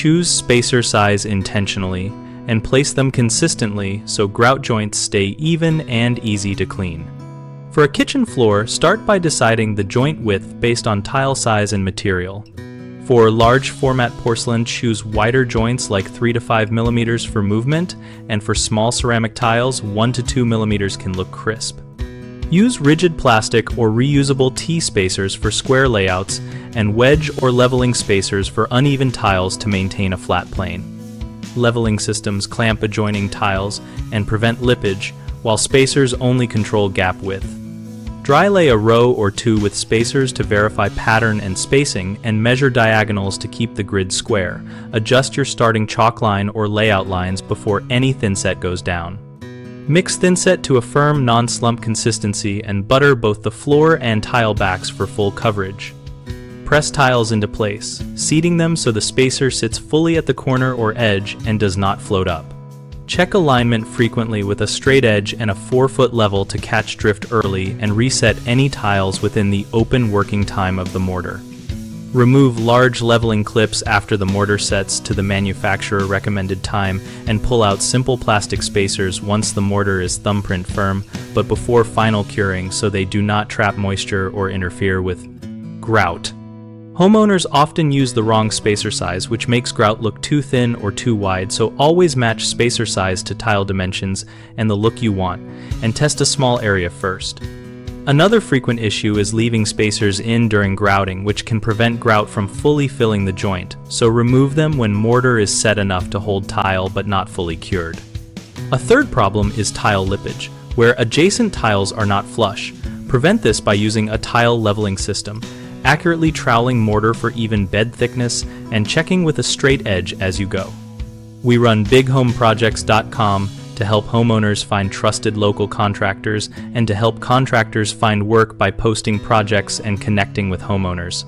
Choose spacer size intentionally and place them consistently so grout joints stay even and easy to clean. For a kitchen floor, start by deciding the joint width based on tile size and material. For large format porcelain, choose wider joints like 3 to 5 millimeters for movement, and for small ceramic tiles, 1 to 2 millimeters can look crisp. Use rigid plastic or reusable T-spacers for square layouts and wedge or leveling spacers for uneven tiles to maintain a flat plane. Leveling systems clamp adjoining tiles and prevent lippage, while spacers only control gap width. Dry lay a row or two with spacers to verify pattern and spacing, and measure diagonals to keep the grid square. Adjust your starting chalk line or layout lines before any thinset goes down. Mix thinset to a firm, non-slump consistency and butter both the floor and tile backs for full coverage. Press tiles into place, seating them so the spacer sits fully at the corner or edge and does not float up. Check alignment frequently with a straight edge and a 4-foot level to catch drift early, and reset any tiles within the open working time of the mortar. Remove large leveling clips after the mortar sets to the manufacturer recommended time, and pull out simple plastic spacers once the mortar is thumbprint firm, but before final curing so they do not trap moisture or interfere with grout. Homeowners often use the wrong spacer size, which makes grout look too thin or too wide, so always match spacer size to tile dimensions and the look you want, and test a small area first. Another frequent issue is leaving spacers in during grouting, which can prevent grout from fully filling the joint, so remove them when mortar is set enough to hold tile but not fully cured. A third problem is tile lippage, where adjacent tiles are not flush. Prevent this by using a tile leveling system, accurately troweling mortar for even bed thickness, and checking with a straight edge as you go. We run bighomeprojects.com to help homeowners find trusted local contractors, and to help contractors find work by posting projects and connecting with homeowners.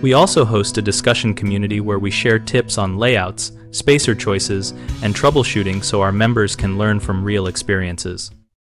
We also host a discussion community where we share tips on layouts, spacer choices, and troubleshooting so our members can learn from real experiences.